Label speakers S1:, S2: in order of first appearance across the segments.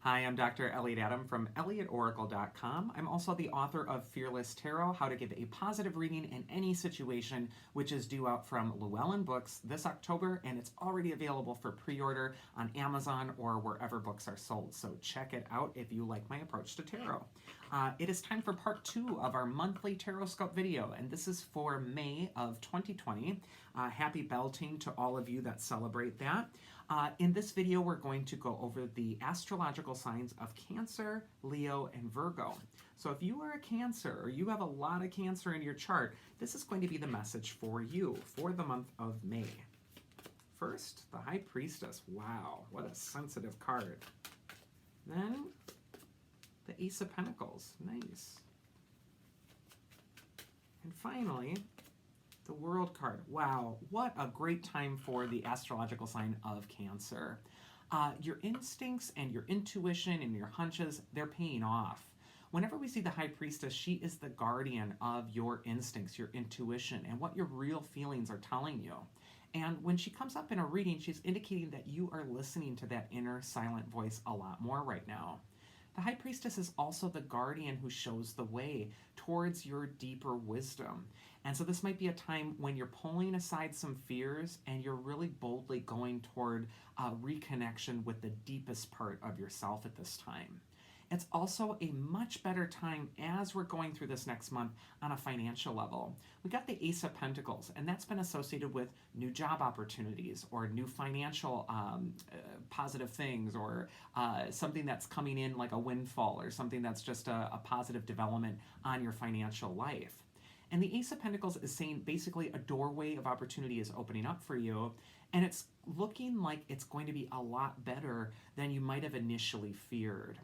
S1: Hi, I'm Dr. Elliot Adam from ElliotOracle.com. I'm also the author of Fearless Tarot, How to Give a Positive Reading in Any Situation, which is due out from Llewellyn Books this October, and it's already available for pre-order on Amazon or wherever books are sold. So check it out if you like my approach to tarot. It is time for part 2 of our monthly Tarotscope video, and this is for May of 2020. Happy belting to all of you that celebrate that. In this video, we're going to go over the astrological signs of Cancer, Leo, and Virgo. So if you are a Cancer or you have a lot of Cancer in your chart, this is going to be the message for you for the month of May. First, the High Priestess. Wow, what a sensitive card. Then, the Ace of Pentacles. Nice. And finally, the World card. Wow, what a great time for the astrological sign of Cancer. Your instincts and your intuition and your hunches, they're paying off. Whenever we see the High Priestess, she is the guardian of your instincts, your intuition, and what your real feelings are telling you. And when she comes up in a reading, she's indicating that you are listening to that inner silent voice a lot more right now. The High Priestess is also the guardian who shows the way towards your deeper wisdom. And so this might be a time when you're pulling aside some fears and you're really boldly going toward reconnection with the deepest part of yourself at this time. It's also a much better time as we're going through this next month on a financial level. We got the Ace of Pentacles, and that's been associated with new job opportunities or new financial positive things, or something that's coming in like a windfall, or something that's just a positive development on your financial life. And the Ace of Pentacles is saying basically a doorway of opportunity is opening up for you, and it's looking like it's going to be a lot better than you might have initially feared.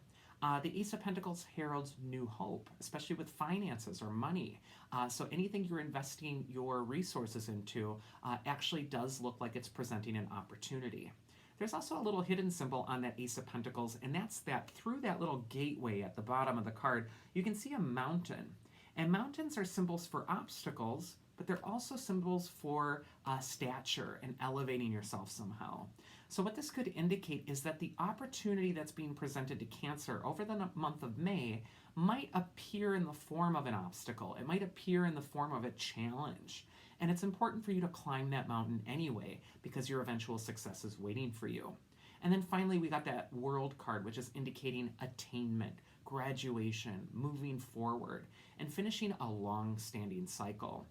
S1: The Ace of Pentacles heralds new hope, especially with finances or money. So anything you're investing your resources into actually does look like it's presenting an opportunity. There's also a little hidden symbol on that Ace of Pentacles, and that's that through that little gateway at the bottom of the card, you can see a mountain. And mountains are symbols for obstacles, but they're also symbols for stature and elevating yourself somehow. So what this could indicate is that the opportunity that's being presented to Cancer over the month of May might appear in the form of an obstacle. It might appear in the form of a challenge. And it's important for you to climb that mountain anyway, because your eventual success is waiting for you. And then finally, we got that World card, which is indicating attainment, graduation, moving forward, and finishing a long-standing cycle.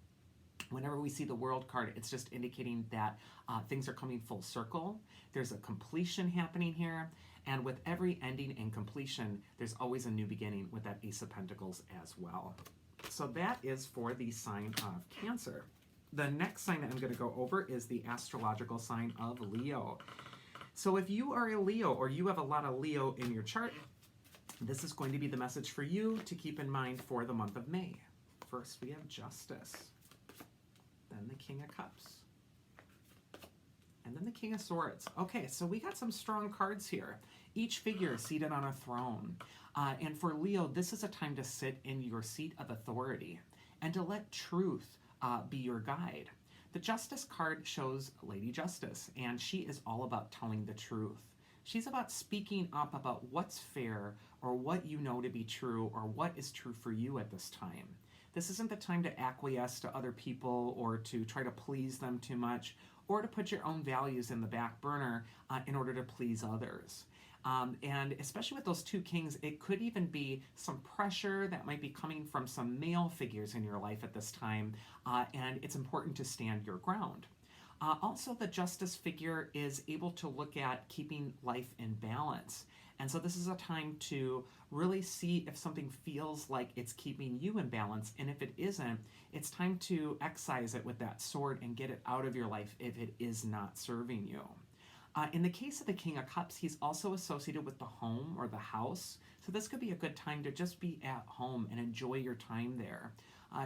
S1: Whenever we see the World card, it's just indicating that things are coming full circle. There's a completion happening here, and with every ending and completion, there's always a new beginning with that Ace of Pentacles as well. So that is for the sign of Cancer. The next sign that I'm going to go over is the astrological sign of Leo. So if you are a Leo, or you have a lot of Leo in your chart, this is going to be the message for you to keep in mind for the month of May. First, we have Justice. Then the King of Cups. And then the King of Swords. Okay, so we got some strong cards here. Each figure is seated on a throne. And for Leo, this is a time to sit in your seat of authority and to let truth be your guide. The Justice card shows Lady Justice, and she is all about telling the truth. She's about speaking up about what's fair, or what you know to be true, or what is true for you at this time. This isn't the time to acquiesce to other people or to try to please them too much, or to put your own values in the back burner in order to please others. And especially with those two kings, it could even be some pressure that might be coming from some male figures in your life at this time, and it's important to stand your ground. Also, the Justice figure is able to look at keeping life in balance. And so this is a time to really see if something feels like it's keeping you in balance, and if it isn't, it's time to excise it with that sword and get it out of your life if it is not serving you. In the case of the King of Cups, he's also associated with the home or the house, so this could be a good time to just be at home and enjoy your time there.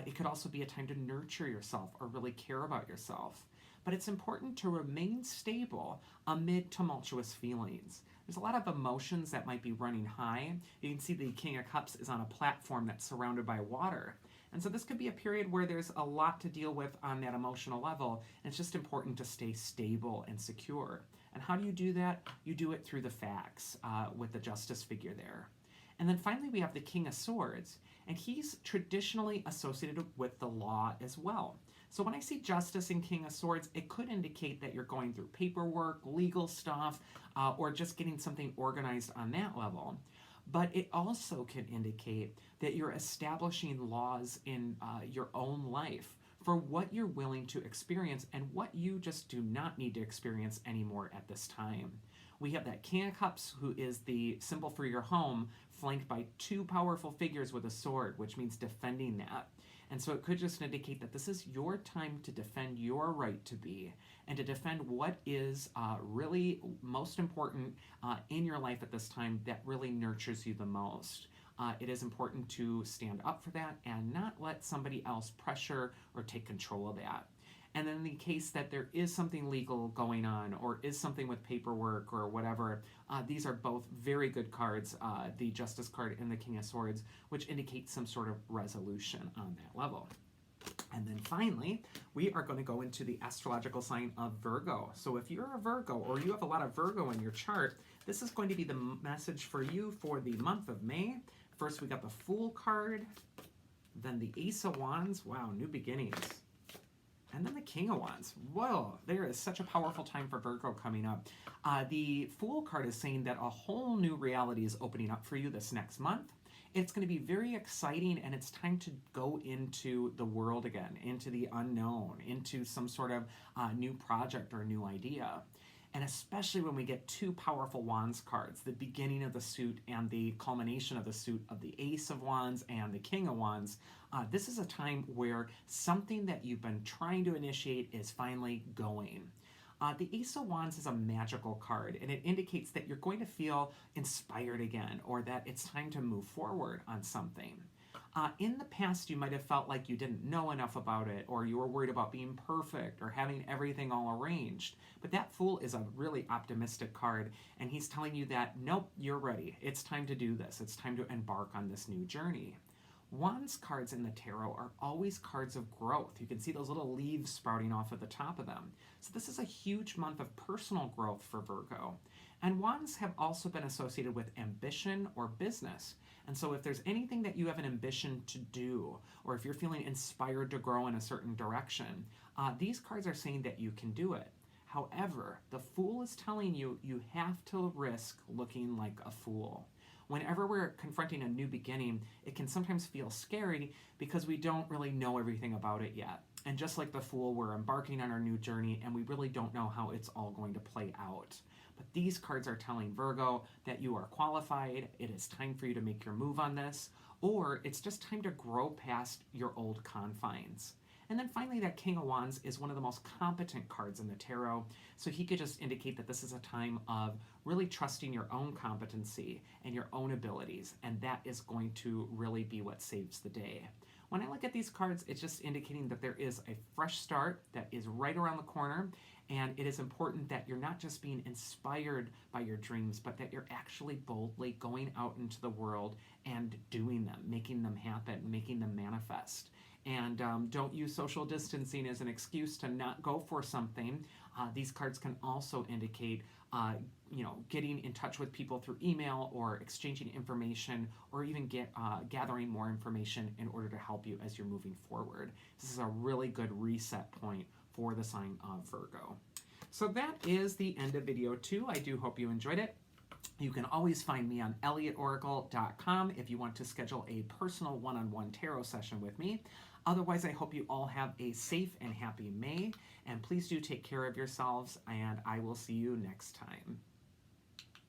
S1: It could also be a time to nurture yourself or really care about yourself. But it's important to remain stable amid tumultuous feelings. There's a lot of emotions that might be running high. You can see the King of Cups is on a platform that's surrounded by water. And so this could be a period where there's a lot to deal with on that emotional level, and it's just important to stay stable and secure. And how do you do that? You do it through the facts with the justice figure there. And then finally, we have the King of Swords, and he's traditionally associated with the law as well. So when I see Justice and King of Swords, it could indicate that you're going through paperwork, legal stuff, or just getting something organized on that level. But it also can indicate that you're establishing laws in your own life for what you're willing to experience and what you just do not need to experience anymore at this time. We have that King of Cups, who is the symbol for your home, flanked by two powerful figures with a sword, which means defending that. And so it could just indicate that this is your time to defend your right to be and to defend what is really most important in your life at this time that really nurtures you the most. It is important to stand up for that and not let somebody else pressure or take control of that. And then in the case that there is something legal going on or is something with paperwork or whatever, these are both very good cards, the Justice card and the King of Swords, which indicate some sort of resolution on that level. And then finally, we are going to go into the astrological sign of Virgo. So if you're a Virgo or you have a lot of Virgo in your chart, this is going to be the message for you for the month of May. First, we got the Fool card, then the Ace of Wands. Wow, new beginnings. And then the King of Wands. Whoa, there is such a powerful time for Virgo coming up. The Fool card is saying that a whole new reality is opening up for you this next month. It's going to be very exciting, and it's time to go into the world again, into the unknown, into some sort of new project or new idea. And especially when we get two powerful Wands cards, the beginning of the suit and the culmination of the suit of the Ace of Wands and the King of Wands, this is a time where something that you've been trying to initiate is finally going. The Ace of Wands is a magical card, and it indicates that you're going to feel inspired again, or that it's time to move forward on something. In the past, you might have felt like you didn't know enough about it, or you were worried about being perfect or having everything all arranged. But that Fool is a really optimistic card, and he's telling you that, nope, you're ready. It's time to do this. It's time to embark on this new journey. Wands cards in the tarot are always cards of growth. You can see those little leaves sprouting off at the top of them. So this is a huge month of personal growth for Virgo. And wands have also been associated with ambition or business. And so if there's anything that you have an ambition to do, or if you're feeling inspired to grow in a certain direction, these cards are saying that you can do it. However, the Fool is telling you you have to risk looking like a fool. Whenever we're confronting a new beginning, it can sometimes feel scary because we don't really know everything about it yet. And just like the Fool, we're embarking on our new journey and we really don't know how it's all going to play out. But these cards are telling Virgo that you are qualified, it is time for you to make your move on this, or it's just time to grow past your old confines. And then finally, that King of Wands is one of the most competent cards in the tarot, so he could just indicate that this is a time of really trusting your own competency and your own abilities, and that is going to really be what saves the day. When I look at these cards, it's just indicating that there is a fresh start that is right around the corner, and it is important that you're not just being inspired by your dreams, but that you're actually boldly going out into the world and doing them, making them happen, making them manifest. And don't use social distancing as an excuse to not go for something. These cards can also indicate getting in touch with people through email or exchanging information, or even gathering more information in order to help you as you're moving forward. This is a really good reset point for the sign of Virgo. So that is the end of video 2. I do hope you enjoyed it. You can always find me on elliotoracle.com if you want to schedule a personal one-on-one tarot session with me. Otherwise, I hope you all have a safe and happy May, and please do take care of yourselves, and I will see you next time.